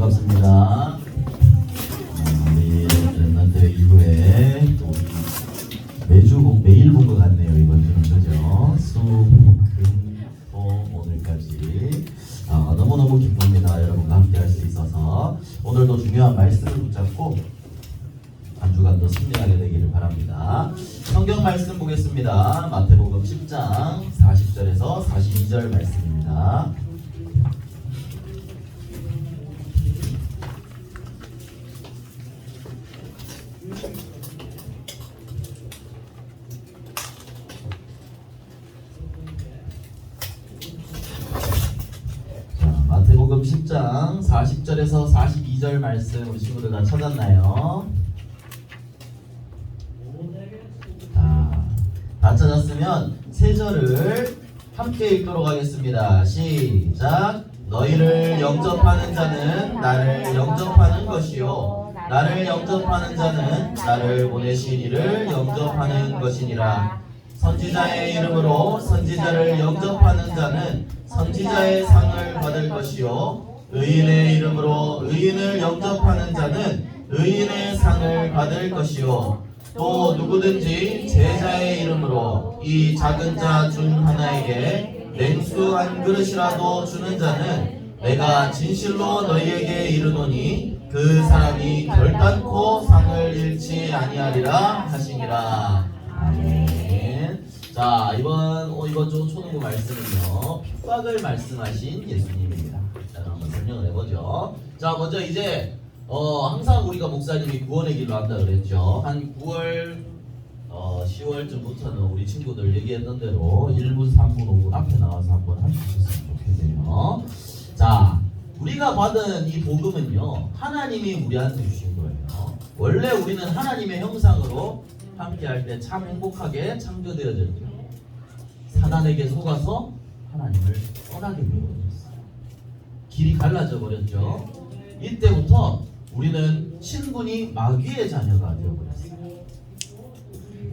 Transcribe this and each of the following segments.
반갑습니다. 우리 랩런트 일부에 또 매일 본 것 같네요. 이번 주는 그죠? 수, 금, 토, 오늘까지 너무너무 기쁩니다. 여러분과 함께 할 수 있어서 오늘도 중요한 말씀을 붙잡고 한 주간도 승리하게 되기를 바랍니다. 성경 말씀 보겠습니다. 마태복음 10장 40절에서 42절 말씀입니다. 마태복음 10장 40절에서 42절 말씀 우리 친구들 다 찾았나요? 다 찾았으면 세 절을 함께 읽도록 하겠습니다. 시작. 너희를 영접하는 자는 나를 영접하는 것이요 나를 영접하는 자는 나를 보내신 이를 영접하는 것이니라. 선지자의 이름으로 선지자를 영접하는 자는 선지자의 상을 받을 것이요 의인의 이름으로 의인을 영접하는 자는 의인의 상을 받을 것이요 또 누구든지 제자의 이름으로 이 작은 자 중 하나에게 냉수 한 그릇이라도 주는 자는 내가 진실로 너희에게 이르노니 그 사람이 결단코 상을 잃지 아니하리라 하시니라. 아멘. 자, 이번 주 초등부 말씀은요 핍박을 말씀하신 예수님입니다. 자, 한번 설명을 해보죠. 자, 먼저 이제 항상 우리가 목사님이 구원의 길로 한다 그랬죠. 한 9월 10월쯤부터는 우리 친구들 얘기했던 대로 1분, 3분, 5분 앞에 나와서 한번 해주셨으면 좋겠네요. 자, 우리가 받은 이 복음은요 하나님이 우리한테 주신 거예요. 원래 우리는 하나님의 형상으로 함께 할 때 참 행복하게 창조되어졌죠. 사단에게 속아서 하나님을 떠나게 되어버렸어요. 길이 갈라져 버렸죠. 이때부터 우리는 신분이 마귀의 자녀가 되어버렸어요.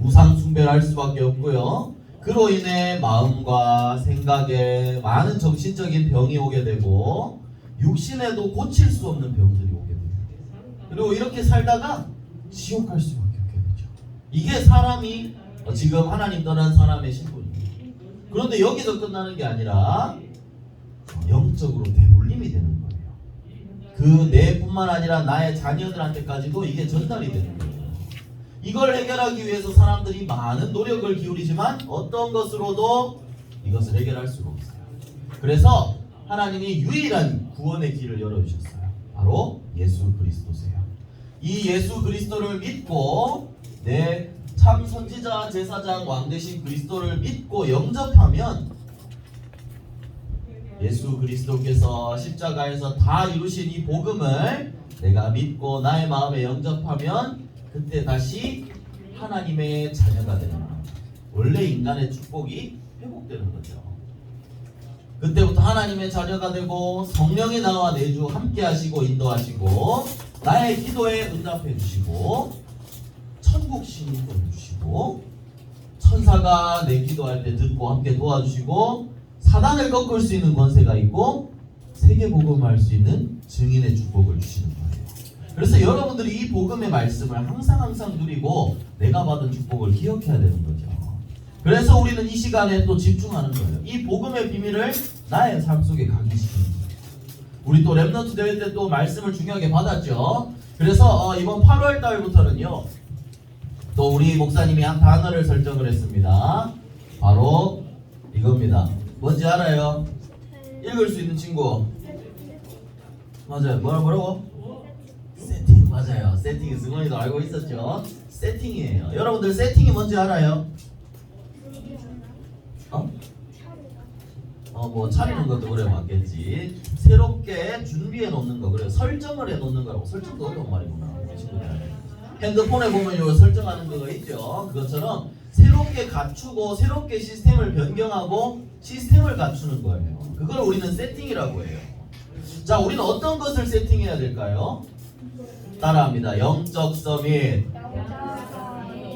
우상 숭배를 할 수밖에 없고요. 그로 인해 마음과 생각에 많은 정신적인 병이 오게 되고 육신에도 고칠 수 없는 병들이 오게 됩니다. 그리고 이렇게 살다가 지옥 갈 수밖에 없게 되죠. 이게 사람이 지금 하나님 떠난 사람의 신분입니다. 그런데 여기서 끝나는 게 아니라 영적으로 대물림이 되는 거예요. 그 내뿐만 아니라 나의 자녀들한테까지도 이게 전달이 되는 거예요. 이걸 해결하기 위해서 사람들이 많은 노력을 기울이지만 어떤 것으로도 이것을 해결할 수가 없어요. 그래서 하나님이 유일한 구원의 길을 열어주셨어요. 바로 예수 그리스도세요. 이 예수 그리스도를 믿고 내 참 선지자 제사장 왕 되신 그리스도를 믿고 영접하면 예수 그리스도께서 십자가에서 다 이루신 이 복음을 내가 믿고 나의 마음에 영접하면 그때 다시 하나님의 자녀가 되는 겁니다. 원래 인간의 축복이 회복되는 거죠. 그때부터 하나님의 자녀가 되고 성령이 나와 내주 함께 하시고 인도하시고 나의 기도에 응답해 주시고 천국 신분을 주시고 천사가 내 기도할 때 듣고 함께 도와주시고 사단을 꺾을 수 있는 권세가 있고 세계 복음할 수 있는 증인의 축복을 주시는 거예요. 그래서 여러분들이 이 복음의 말씀을 항상 누리고 내가 받은 축복을 기억해야 되는 거죠. 그래서 우리는 이 시간에 또 집중하는 거예요. 이 복음의 비밀을 나의 삶 속에 각인시키는 거예요. 우리 또 랩런트 대회 때 또 말씀을 중요하게 받았죠. 그래서 이번 8월 달부터는요 또 우리 목사님이 한 단어를 설정을 했습니다. 바로 이겁니다. 뭔지 알아요? 읽을 수 있는 친구. 맞아요. 뭐라고? 세팅. 맞아요. 세팅. 승원이도 알고 있었죠? 세팅이에요. 여러분들 세팅이 뭔지 알아요? 뭐 차리는 것도 그래 맞겠지. 새롭게 준비해 놓는 거 그래요. 설정을 해 놓는 거라고. 설정도 어려운 말이구나. 우리 친구들. 핸드폰에 보면 요 설정하는 거가 있죠. 그것처럼 새롭게 갖추고 새롭게 시스템을 변경하고 시스템을 갖추는 거예요. 그걸 우리는 세팅이라고 해요. 자, 우리는 어떤 것을 세팅해야 될까요? 따라합니다. 영적 서밋.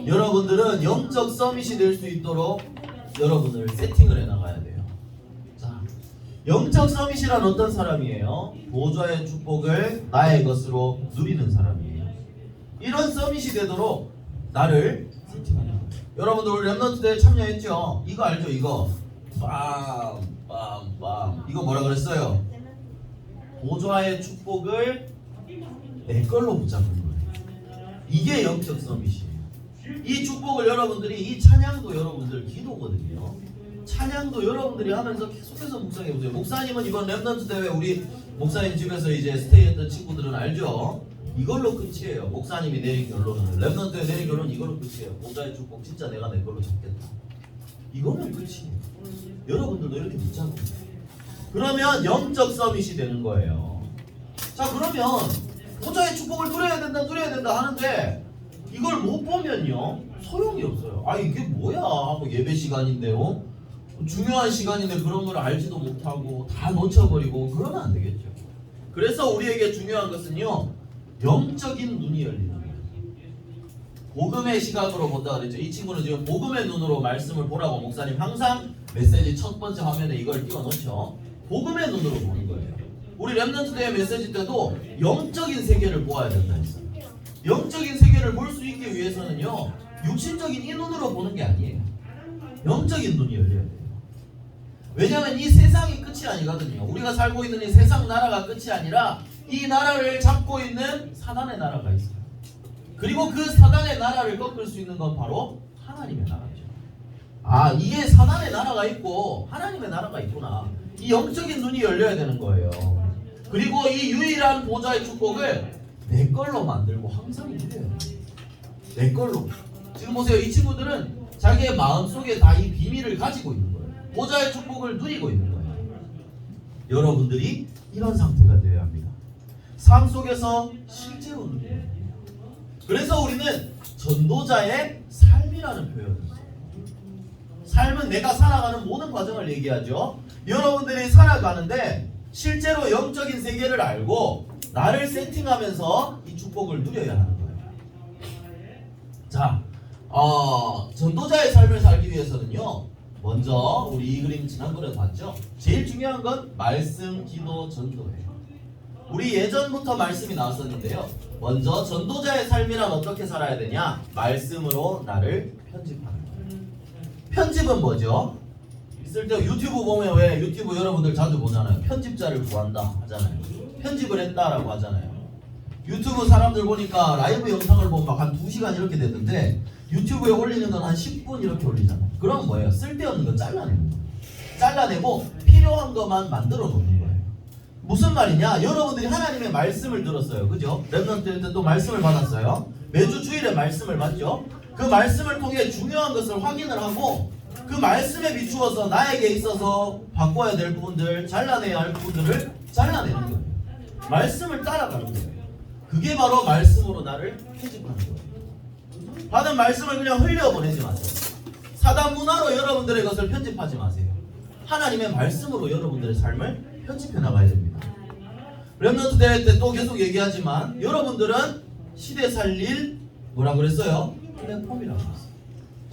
여러분들은 영적 서밋이 될 수 있도록 여러분을 세팅을 해 나가야 돼요. 자, 영적 서밋이란 어떤 사람이에요? 보좌의 축복을 나의 것으로 누리는 사람이에요. 이런 서밋이 되도록 나를 세팅하는 거예요. 여러분들 우리 랩넌트 대회 참여했죠? 이거 알죠? 이거 빰빰빰 이거 뭐라 그랬어요? 보좌의 축복을 내 걸로 붙잡는 거예요. 이게 영적 서밋이에요. 이 축복을 여러분들이 이 찬양도 여러분들 기도거든요. 찬양도 여러분들이 하면서 계속해서 묵상해보세요. 목사님은 이번 랩넌트 대회 우리 목사님 집에서 이제 스테이했던 친구들은 알죠? 이걸로 끝이에요. 목사님이 내린 결론은 랩넌트 대회 내린 결론은 이걸로 끝이에요. 보좌의 축복 진짜 내가 내 걸로 잡겠다. 이거는 끝이에요. 여러분들도 이렇게 붙잡고 그러면 영적 서밋이 되는 거예요. 자 그러면 보좌의 축복을 누려야 된다 하는데 이걸 못 보면요 소용이 없어요. 아 이게 뭐야 하고 예배 시간인데요 중요한 시간인데 그런 걸 알지도 못하고 다 놓쳐버리고 그러면 안 되겠죠. 그래서 우리에게 중요한 것은요 영적인 눈이 열리는 거예요. 복음의 시각으로 본다 그랬죠. 이 친구는 지금 복음의 눈으로 말씀을 보라고 목사님 항상 메시지 첫 번째 화면에 이걸 띄워놓죠. 복음의 눈으로 보는 거예요. 우리 랩넌트 대회 메시지 때도 영적인 세계를 보아야 된다 했어요. 영적인 세계를 볼 수 있기 위해서는요 육신적인 이 눈으로 보는 게 아니에요. 영적인 눈이 열려야 돼요. 왜냐하면 이 세상이 끝이 아니거든요. 우리가 살고 있는 이 세상 나라가 끝이 아니라 이 나라를 잡고 있는 사단의 나라가 있어요. 그리고 그 사단의 나라를 꺾을 수 있는 건 바로 하나님의 나라죠. 아 이게 사단의 나라가 있고 하나님의 나라가 있구나. 이 영적인 눈이 열려야 되는 거예요. 그리고 이 유일한 보좌의 축복을 내 걸로 만들고 항상 누려야 돼요. 내 걸로. 지금 보세요. 이 친구들은 자기의 마음속에 다 이 비밀을 가지고 있는 거예요. 보좌의 축복을 누리고 있는 거예요. 여러분들이 이런 상태가 되어야 합니다. 삶 속에서 실제로 누려야 돼요. 그래서 우리는 전도자의 삶이라는 표현을 써요. 삶은 내가 살아가는 모든 과정을 얘기하죠. 여러분들이 살아가는데 실제로 영적인 세계를 알고 나를 세팅하면서 이 축복을 누려야 하는 거예요. 자, 전도자의 삶을 살기 위해서는요 먼저 우리 이 그림 지난번에도 봤죠? 제일 중요한 건 말씀, 기도, 전도예요. 우리 예전부터 말씀이 나왔었는데요 먼저 전도자의 삶이란 어떻게 살아야 되냐? 말씀으로 나를 편집하는 거예요. 편집은 뭐죠? 있을 때 유튜브 보면 왜 유튜브 여러분들 자주 보잖아요. 편집자를 구한다 하잖아요. 편집을 했다라고 하잖아요. 유튜브 사람들 보니까 라이브 영상을 보면 막 한 2시간 이렇게 됐는데 유튜브에 올리는 건 한 10분 이렇게 올리잖아요. 그럼 뭐예요? 쓸데없는 거 잘라내는 거예요. 잘라내고 필요한 것만 만들어 놓는 거예요. 무슨 말이냐? 여러분들이 하나님의 말씀을 들었어요. 그죠? 랩넌트 때 또 말씀을 받았어요. 매주 주일에 말씀을 받죠. 그 말씀을 통해 중요한 것을 확인을 하고 그 말씀에 비추어서 나에게 있어서 바꿔야 될 부분들, 잘라내야 할 부분들을 잘라내는 거예요. 말씀을 따라가는 거예요. 그게 바로 말씀으로 나를 편집하는 거예요. 받은 말씀을 그냥 흘려보내지 마세요. 사단 문화로 여러분들의 것을 편집하지 마세요. 하나님의 말씀으로 여러분들의 삶을 편집해 나가야 됩니다. 랩넌트 대회 때 또 계속 얘기하지만 여러분들은 시대 살릴 뭐라고 그랬어요? 플랫폼이라고 그랬어요.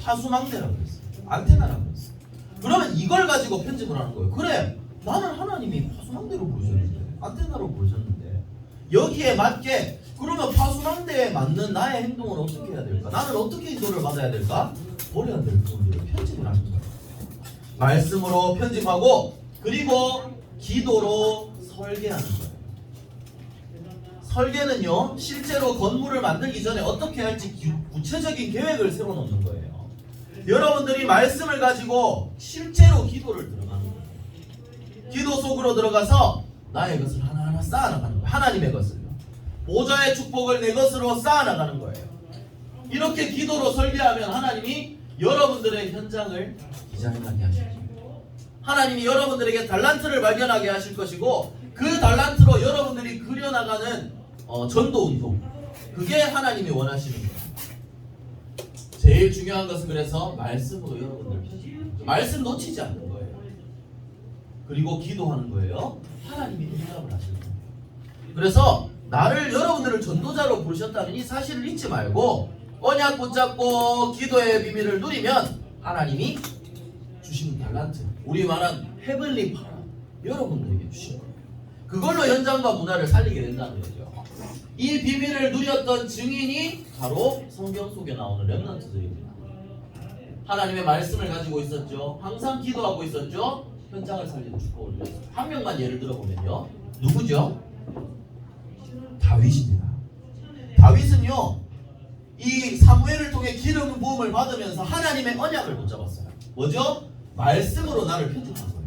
파수망대라고 그랬어요. 안테나라고 그랬어요. 그러면 이걸 가지고 편집을 하는 거예요. 그래, 나는 하나님이 파수망대로 부르셨는데 안테나로 부르셨는데 여기에 맞게 그러면 파수망대에 맞는 나의 행동은 어떻게 해야 될까? 나는 어떻게 인도를 받아야 될까? 버려야 될 부분들을 편집을 하는 거예요. 말씀으로 편집하고 그리고 기도로 설계하는 거예요. 설계는요 실제로 건물을 만들기 전에 어떻게 할지 구체적인 계획을 세워놓는 거예요. 여러분들이 말씀을 가지고 실제로 기도를 들어가는 거예요. 기도 속으로 들어가서 나의 것을 하나하나 쌓아나가는 거예요. 하나님의 것을요. 보좌의 축복을 내 것으로 쌓아나가는 거예요. 이렇게 기도로 설계하면 하나님이 여러분들의 현장을 디자인하게 하실 거예요. 하나님이 여러분들에게 달란트를 발견하게 하실 것이고 그 달란트로 여러분들이 그려나가는 전도 운동, 그게 하나님이 원하시는 거예요. 제일 중요한 것은 그래서 말씀으로 여러분들 말씀 놓치지 않는 거예요. 그리고 기도하는 거예요. 하나님이 응답을 하실 거예요. 그래서 나를 여러분들을 전도자로 부르셨다는 이 사실을 잊지 말고 언약 붙잡고 기도의 비밀을 누리면 하나님이 주시는 달란트, 우리 말한 헤블리 파워, 여러분들에게 주신 거예요. 그걸로 현장과 문화를 살리게 된다는 거죠. 이 비밀을 누렸던 증인이 바로 성경 속에 나오는 렘넌트들입니다. 하나님의 말씀을 가지고 있었죠. 항상 기도하고 있었죠. 현장을 살리는 축복을 누렸어요. 한 명만 예를 들어보면요. 누구죠? 다윗입니다. 다윗은요, 이 사무엘을 통해 기름 부음을 받으면서 하나님의 언약을 붙잡았어요. 뭐죠? 말씀으로 나를 편집한 거예요.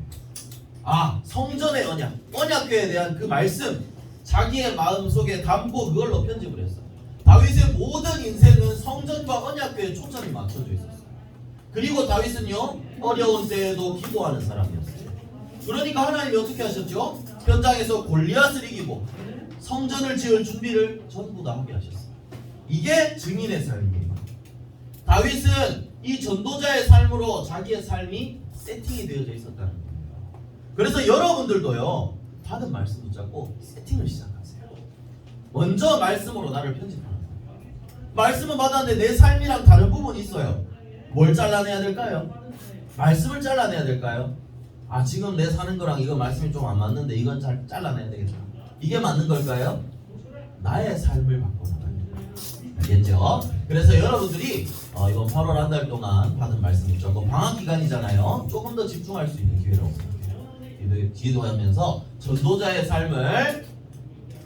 아, 성전의 언약, 언약궤에 대한 그 말씀, 자기의 마음속에 담고 그걸로 편집을 했어요. 다윗의 모든 인생은 성전과 언약궤에 초점이 맞춰져 있었어요. 그리고 다윗은요, 어려운 때에도 기도하는 사람이었어요. 그러니까 하나님이 어떻게 하셨죠? 현장에서 골리앗을 이기고 성전을 지을 준비를 전부 다 하게 하셨어요. 이게 증인의 삶이에요. 다윗은 이 전도자의 삶으로 자기의 삶이 세팅이 되어져 있었다는 거예요. 그래서 여러분들도요, 받은 말씀 붙잡고 세팅을 시작하세요. 먼저 말씀으로 나를 편집하는 거예요. 말씀은 받았는데 내 삶이랑 다른 부분이 있어요. 뭘 잘라내야 될까요? 말씀을 잘라내야 될까요? 아, 지금 내 사는 거랑 이거 말씀이 좀 안 맞는데 이건 잘 잘라내야 되겠다. 이게 맞는 걸까요? 나의 삶을 바꿔나가야 돼요. 알겠죠? 그래서 여러분들이 이번 8월 한 달 동안 받은 말씀 있죠. 방학 기간이잖아요. 조금 더 집중할 수 있는 기회라고 생각해요. 기도하면서 전도자의 삶을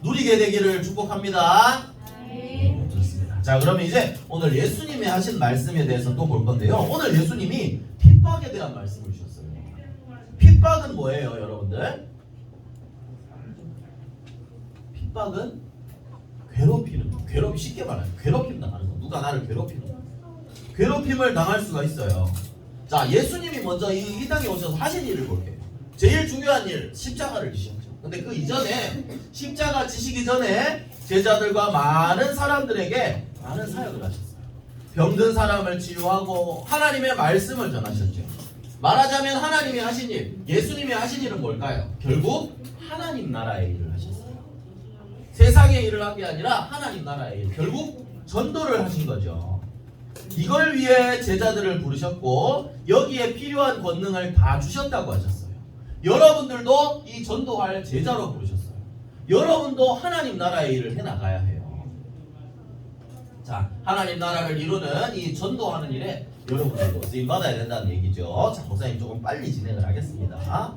누리게 되기를 축복합니다. 네, 좋습니다. 자, 그러면 이제 오늘 예수님이 하신 말씀에 대해서 또 볼 건데요. 오늘 예수님이 핍박에 대한 말씀을 주셨어요. 핍박은 뭐예요, 여러분들? 핍박은 괴롭히는 거. 쉽게 말하면 괴롭힘 당하는 거. 누가 나를 괴롭히는 거. 괴롭힘을 당할 수가 있어요. 자, 예수님이 먼저 이 땅에 오셔서 하신 일을 볼게요. 제일 중요한 일, 십자가를 지셨죠. 근데 그 이전에 십자가 지시기 전에 제자들과 많은 사람들에게 많은 사역을 하셨어요. 병든 사람을 치유하고 하나님의 말씀을 전하셨죠. 말하자면 하나님이 하신 일, 예수님이 하신 일은 뭘까요? 결국 하나님 나라의 일을 하셨어요. 세상의 일을 한 게 아니라 하나님 나라의 일, 결국 전도를 하신 거죠. 이걸 위해 제자들을 부르셨고 여기에 필요한 권능을 다 주셨다고 하셨어요. 여러분들도 이 전도할 제자로 부르셨어요. 여러분도 하나님 나라의 일을 해나가야 해요. 자, 하나님 나라를 이루는 이 전도하는 일에 여러분들도 쓰임받아야 된다는 얘기죠. 자, 목사님 조금 빨리 진행을 하겠습니다.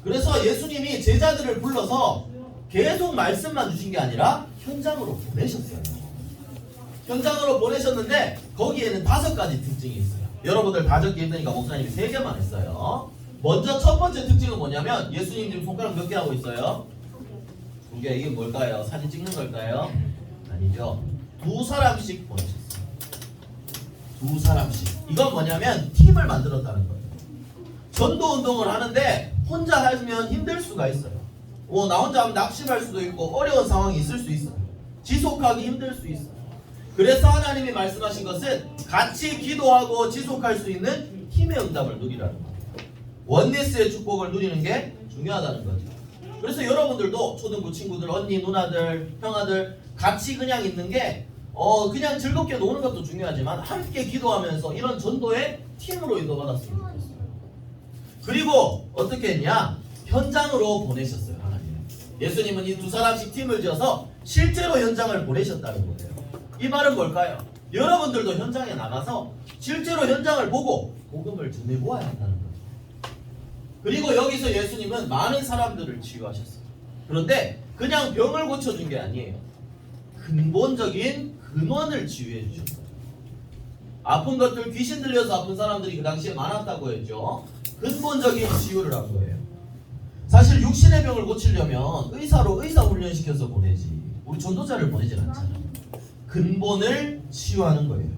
그래서 예수님이 제자들을 불러서 계속 말씀만 주신 게 아니라 현장으로 보내셨어요. 현장으로 보내셨는데 거기에는 5가지 특징이 있어요. 여러분들 다 적기 힘드니까 목사님이 3개만 했어요. 먼저 첫 번째 특징은 뭐냐면 예수님 지금 손가락 몇 개 하고 있어요? 2개. 이게 뭘까요? 사진 찍는 걸까요? 아니죠. 2사람씩 보내셨어요. 2사람씩. 이건 뭐냐면 팀을 만들었다는 거예요. 전도 운동을 하는데 혼자 하면 힘들 수가 있어요. 나 혼자 하면 낙심할 수도 있고 어려운 상황이 있을 수 있어요. 지속하기 힘들 수 있어요. 그래서 하나님이 말씀하신 것은 같이 기도하고 지속할 수 있는 팀의 응답을 누리라는 거예요. 원네스의 축복을 누리는 게 중요하다는 거죠. 그래서 여러분들도 초등부 친구들, 언니, 누나들, 형아들 같이 그냥 있는 게 그냥 즐겁게 노는 것도 중요하지만 함께 기도하면서 이런 전도의 팀으로 인도받았으면 좋겠어요. 그리고 어떻게 했냐? 현장으로 보내셨어요. 하나님. 예수님은 이 2사람씩 팀을 지어서 실제로 현장을 보내셨다는 거예요. 이 말은 뭘까요? 여러분들도 현장에 나가서 실제로 현장을 보고 복음을 전해보아야 한다는 거죠. 그리고 여기서 예수님은 많은 사람들을 치유하셨어요. 그런데 그냥 병을 고쳐준 게 아니에요. 근본적인 근원을 치유해 주셨어요. 아픈 것들, 귀신 들려서 아픈 사람들이 그 당시에 많았다고 했죠. 근본적인 치유를 한 거예요. 사실 육신의 병을 고치려면 의사로 의사 훈련시켜서 보내지 우리 전도자를 보내진 않잖아요. 근본을 치유하는 거예요.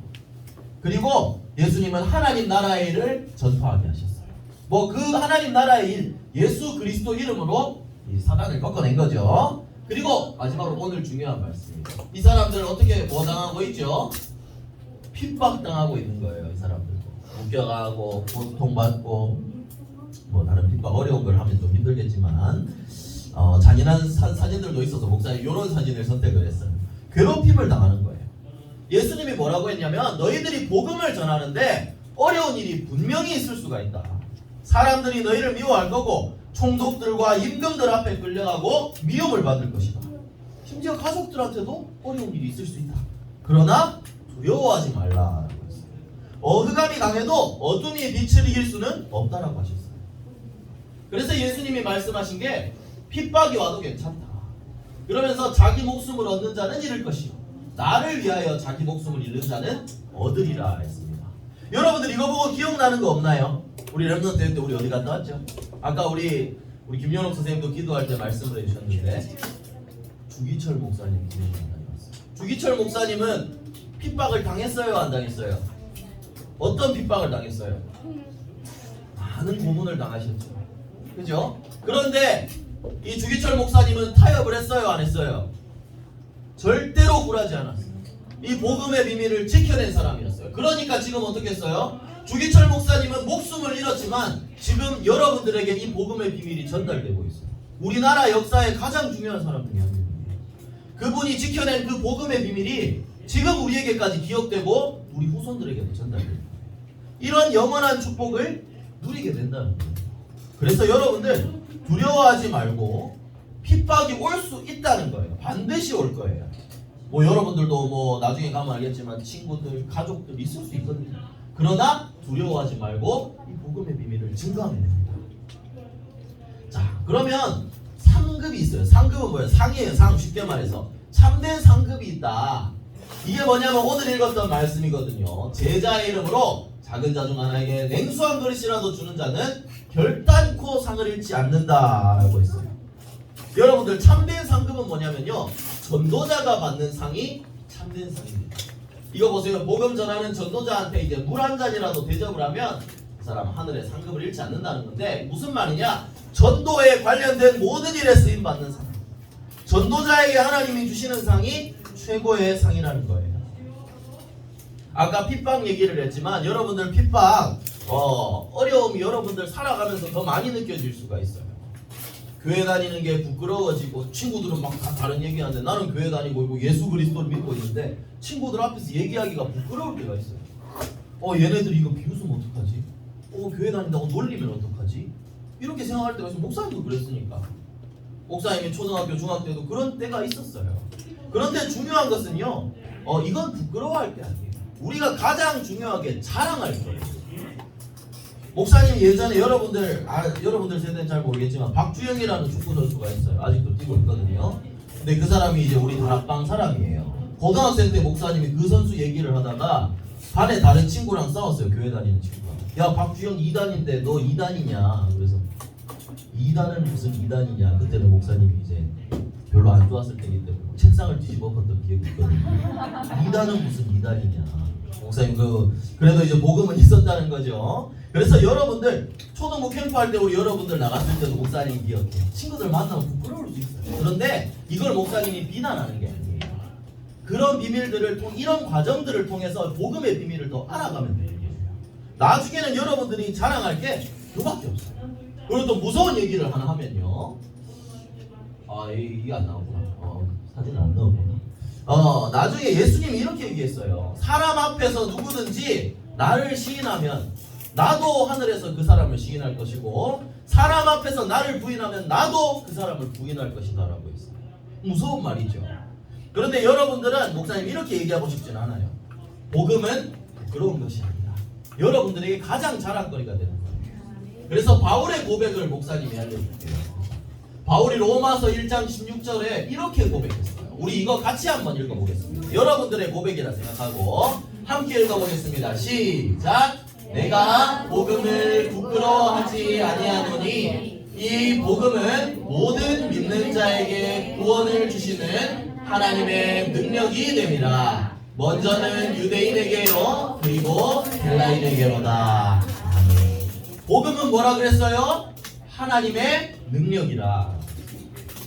그리고 예수님은 하나님 나라의 일을 전파하게 하셨어요. 그 하나님 나라의 일, 예수 그리스도 이름으로 이 사단을 꺾어낸 거죠. 그리고 마지막으로 오늘 중요한 말씀입니다. 이 사람들 어떻게 당하고 있죠? 핍박당하고 있는 거예요. 이 사람들도 웃겨가고 고통받고 다른 핍박 어려운 걸 하면 좀 힘들겠지만 잔인한 사진들도 있어서 목사님 이런 사진을 선택을 했어요. 괴롭힘을 당하는 거예요. 예수님이 뭐라고 했냐면 너희들이 복음을 전하는데 어려운 일이 분명히 있을 수가 있다. 사람들이 너희를 미워할 거고 총독들과 임금들 앞에 끌려가고 미움을 받을 것이다. 심지어 가족들한테도 어려운 일이 있을 수 있다. 그러나 두려워하지 말라라고 했어요. 어흑암이 강해도 어둠이 빛을 이길 수는 없다라고 하셨어요. 그래서 예수님이 말씀하신 게 핍박이 와도 괜찮다. 그러면서 자기 목숨을 얻는 자는 잃을 것이요 나를 위하여 자기 목숨을 잃는 자는 얻으리라 했습니다. 여러분들 이거 보고 기억나는 거 없나요? 우리 렘넌트 때 우리 어디 갔다 왔죠? 아까 우리 김연옥 선생님도 기도할 때 말씀을 해주셨는데 주기철 목사님 기도를 다녀왔어요. 주기철 목사님은 핍박을 당했어요, 안 당했어요? 어떤 핍박을 당했어요? 많은 고문을 당하셨죠. 그죠? 그런데 이 주기철 목사님은 타협을 했어요, 안 했어요? 절대로 굴하지 않았어요. 이 복음의 비밀을 지켜낸 사람이었어요. 그러니까 지금 어떻게 했어요? 주기철 목사님은 목숨을 잃었지만 지금 여러분들에게 이 복음의 비밀이 전달되고 있어요. 우리나라 역사의 가장 중요한 사람 중에 한 명이에요. 그분이 지켜낸 그 복음의 비밀이 지금 우리에게까지 기억되고 우리 후손들에게도 전달됩니다. 이런 영원한 축복을 누리게 된다는 거예요. 그래서 여러분들 두려워하지 말고 핍박이 올 수 있다는 거예요. 반드시 올 거예요. 뭐 여러분들도 뭐 나중에 가면 알겠지만 친구들, 가족들 있을 수 있거든요. 그러나 두려워하지 말고 이 복음의 비밀을 증거하면 됩니다. 자, 그러면 상급이 있어요. 상급은 뭐예요? 상이에요. 상. 쉽게 말해서 참된 상급이 있다. 이게 뭐냐면 오늘 읽었던 말씀이거든요. 제자의 이름으로 작은 자 중 하나에게 냉수한 그릇이라도 주는 자는 결단코 상을 잃지 않는다라고 했어요. 여러분들 참된 상급은 뭐냐면요, 전도자가 받는 상이 참된 상입니다. 이거 보세요. 복음 전하는 전도자한테 이제 물 한 잔이라도 대접을 하면 그 사람 하늘의 상급을 잃지 않는다는 건데, 무슨 말이냐? 전도에 관련된 모든 일에 쓰임 받는 상. 전도자에게 하나님이 주시는 상이 최고의 상이라는 거예요. 아까 핍박 얘기를 했지만 여러분들 핍박 어려움이 여러분들 살아가면서 더 많이 느껴질 수가 있어요. 교회 다니는 게 부끄러워지고 친구들은 막 다 다른 얘기하는데 나는 교회 다니고 있고 예수 그리스도를 믿고 있는데 친구들 앞에서 얘기하기가 부끄러울 때가 있어요. 얘네들 이거 비웃으면 어떡하지? 교회 다닌다고 놀리면 어떡하지? 이렇게 생각할 때가 있어요. 목사님도 그랬으니까. 목사님이 초등학교 중학교 때도 그런 때가 있었어요. 그런데 중요한 것은요, 이건 부끄러워할 게 아니에요. 우리가 가장 중요하게 자랑할 거예요. 목사님 예전에 여러분들 세대는 잘 모르겠지만 박주영이라는 축구 선수가 있어요. 아직도 뛰고 있거든요. 근데 그 사람이 이제 우리 다락방 사람이에요. 고등학생 때 목사님이 그 선수 얘기를 하다가 반에 다른 친구랑 싸웠어요. 교회 다니는 친구가. 야, 박주영 2단인데 너 2단이냐? 그래서 2단은 무슨 2단이냐? 그때는 목사님이 이제 별로 안 좋았을 때이기 때문에 책상을 뒤집어 엎었던 기억이 있거든요. 2단은 무슨 2단이냐? 목사님 그래도 이제 복음은 있었다는 거죠. 그래서 여러분들 초등부 캠프할 때 우리 여러분들 나갔을 때도 목사님 기억해요. 친구들 만나면 부끄러울 수 있어요. 그런데 이걸 목사님이 비난하는 게 아니에요. 그런 비밀들을 이런 과정들을 통해서 복음의 비밀을 더 알아가면 돼요. 나중에는 여러분들이 자랑할 게 그밖에 없어요. 그리고 또 무서운 얘기를 하나 하면요. 이게 안 나오구나. 사진은 안 나오구나. 나중에 예수님이 이렇게 얘기했어요. 사람 앞에서 누구든지 나를 시인하면 나도 하늘에서 그 사람을 시인할 것이고, 사람 앞에서 나를 부인하면 나도 그 사람을 부인할 것이다 라고 했어요. 무서운 말이죠. 그런데 여러분들은 목사님 이렇게 얘기하고 싶진 않아요. 복음은 부끄러운 것이 아니다. 여러분들에게 가장 자랑거리가 되는 거예요. 그래서 바울의 고백을 목사님이 알려줄게요. 바울이 로마서 1장 16절에 이렇게 고백했어요. 우리 이거 같이 한번 읽어보겠습니다. 여러분들의 고백이라 생각하고 함께 읽어보겠습니다. 시작! 내가 복음을 부끄러워하지 아니하노니 이 복음은 모든 믿는 자에게 구원을 주시는 하나님의 능력이 됩니다. 먼저는 유대인에게요, 그리고 헬라인에게로다. 복음은 뭐라 그랬어요? 하나님의 능력이라.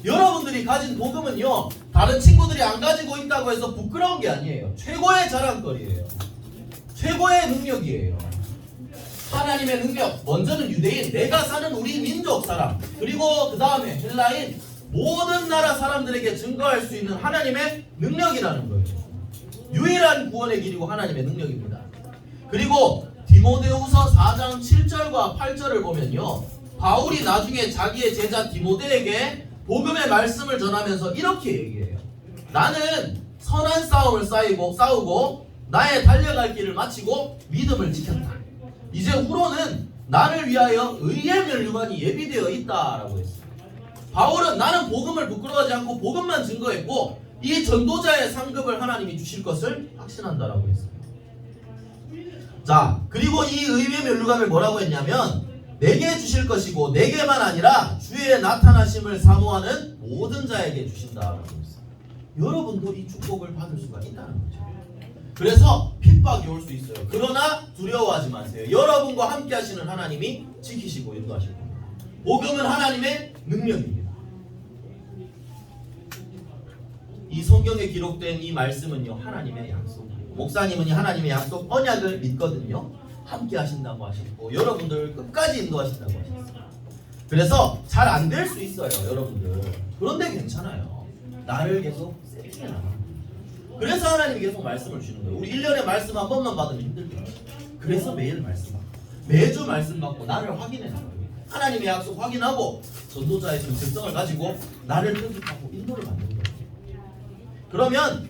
여러분들이 가진 복음은요, 다른 친구들이 안 가지고 있다고 해서 부끄러운 게 아니에요. 최고의 자랑거리예요. 최고의 능력이에요. 하나님의 능력. 먼저는 유대인, 내가 사는 우리 민족 사람, 그리고 그 다음에 헬라인, 모든 나라 사람들에게 증거할 수 있는 하나님의 능력이라는 거예요. 유일한 구원의 길이고 하나님의 능력입니다. 그리고 디모데후서 4장 7절과 8절을 보면요, 바울이 나중에 자기의 제자 디모데에게 복음의 말씀을 전하면서 이렇게 얘기해요. 나는 선한 싸움을 싸우고 나의 달려갈 길을 마치고 믿음을 지켰다. 이제 후로는 나를 위하여 의의 면류관이 예비되어 있다라고 했어요. 바울은 나는 복음을 부끄러워하지 않고 복음만 증거했고 이 전도자의 상급을 하나님이 주실 것을 확신한다라고 했어요. 자, 그리고 이 의의 면류관을 뭐라고 했냐면 내게 주실 것이고 내게만 아니라 주의 나타나심을 사모하는 모든 자에게 주신다라고 했어요. 여러분도 이 축복을 받을 수가 있다는 거죠. 그래서 핍박이 올 수 있어요. 그러나 두려워하지 마세요. 여러분과 함께 하시는 하나님이 지키시고 인도하실 겁니다. 복음은 하나님의 능력입니다. 이 성경에 기록된 이 말씀은요, 하나님의 약속이에요. 목사님은 이 하나님의 약속 언약을 믿거든요. 함께 하신다고 하셨고 여러분들 끝까지 인도하신다고 하셨어요. 그래서 잘 안 될 수 있어요, 여러분들. 그런데 괜찮아요. 나를 계속 세팅해 나가는 거예요. 그래서 하나님이 계속 말씀을 주시는 거예요. 우리 1년에 말씀 한 번만 받으면 힘들거든요. 그래서 매일 말씀 받고 매주 말씀 받고 나를 확인해 나가요. 하나님의 약속 확인하고 전도자의 정체성을 가지고 나를 편집하고 인도를 받는 거예요. 그러면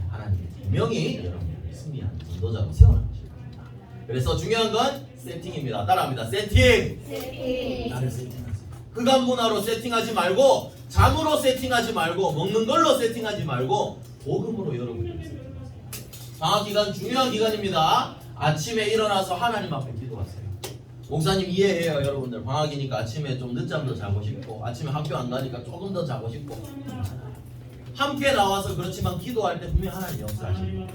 하나님이 분명히 여러분을 승리하는 전도자로 세워나가실 겁니다. 그래서 중요한 건 세팅입니다. 따라합니다. 세팅. 나를 세팅하세요. 흑암 문화로 세팅하지 말고 잠으로 세팅하지 말고 먹는 걸로 세팅하지 말고 복음으로 여러분을 세팅하세요. 방학 기간 중요한 기간입니다. 아침에 일어나서 하나님 앞에 기도하세요. 목사님 이해해요. 여러분들 방학이니까 아침에 좀 늦잠도 자고 싶고 아침에 학교 안 가니까 조금 더 자고 싶고 함께 나와서 그렇지만 기도할 때 분명히 하나님 역사하실 거예요.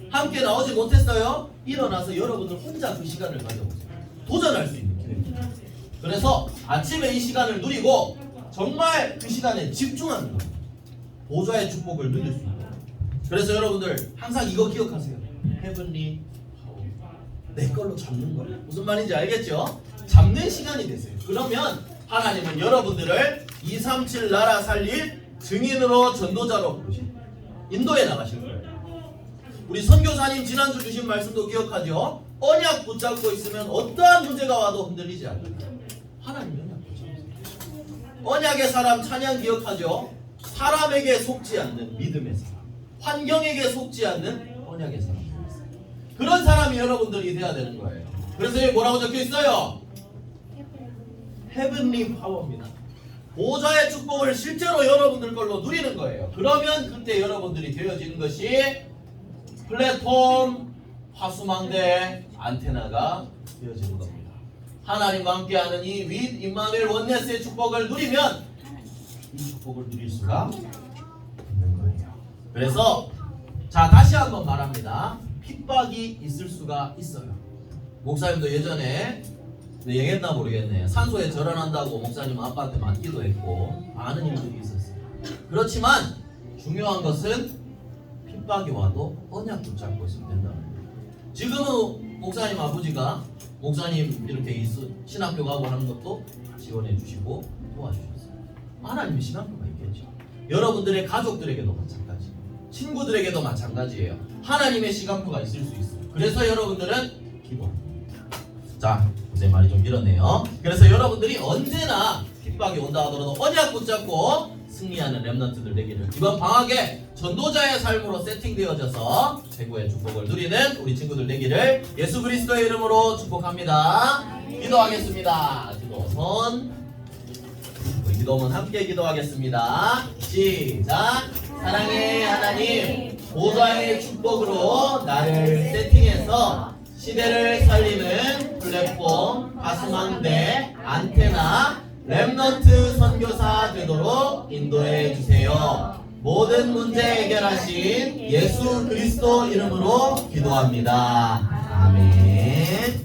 함께 나오지 못했어요? 일어나서 여러분들 혼자 그 시간을 가져보세요. 도전할 수 있는 기회입니다. 그래서 아침에 이 시간을 누리고 정말 그 시간에 집중하는 거예요. 보좌의 축복을 누릴 수 있는 거예요. 그래서 여러분들 항상 이거 기억하세요. Heavenly Power. 내 걸로 잡는 거예요. 무슨 말인지 알겠죠? 잡는 시간이 되세요. 그러면 하나님은 여러분들을 237 나라 살릴 증인으로 전도자로 부르신 인도에 나가실 거예요. 우리 선교사님 지난주 주신 말씀도 기억하죠? 언약 붙잡고 있으면 어떠한 문제가 와도 흔들리지 않는다. 하나님 언약 붙잡고 있어요. 언약의 사람 찬양 기억하죠? 사람에게 속지 않는 믿음의 사람, 환경에게 속지 않는 언약의 사람. 그런 사람이 여러분들이 돼야 되는 거예요. 그래서 여기 뭐라고 적혀 있어요? 헤븐리 파워입니다. 보좌의 축복을 실제로 여러분들 걸로 누리는 거예요. 그러면 그때 여러분들이 되어지는 것이 플랫폼, 화수망대, 안테나가 되어지는 겁니다. 하나님과 함께하는 이 윗 임마누엘 원네스의 축복을 누리면 이 축복을 누릴 수가 있는 거예요. 그래서 자 다시 한번 말합니다. 핍박이 있을 수가 있어요. 목사님도 예전에 얘기했나 모르겠네요. 산소에 절환한다고 목사님 아빠한테 맞기도 했고 많은 일들이 있었어요. 그렇지만 중요한 것은 핍박이 와도 언약 붙잡고 있으면 된다는 거예요. 지금은 목사님 아버지가 목사님 이렇게 신학교 가고 하는 것도 지원해 주시고 도와주셨어요. 하나님의 시간표가 있겠죠. 여러분들의 가족들에게도 마찬가지, 친구들에게도 마찬가지예요. 하나님의 시간표가 있을 수 있어요. 그래서 여러분들은 기도합니다. 자, 이제 말이 좀 길었네요. 그래서 여러분들이 언제나 핍박이 온다 하더라도 언약 붙잡고 승리하는 렘넌트들 되기를, 이번 방학에 전도자의 삶으로 세팅되어져서 최고의 축복을 누리는 우리 친구들 되기를 예수 그리스도의 이름으로 축복합니다. 기도하겠습니다. 기도선 우리 기도문 함께 기도하겠습니다. 시작. 사랑의 하나님, 보좌의 축복으로 나를 세팅해서 시대를 살리는 플랫폼, 가수망대, 안테나, 렘넌트 선교사 되도록 인도해 주세요. 모든 문제 해결하신 예수 그리스도 이름으로 기도합니다. 아멘.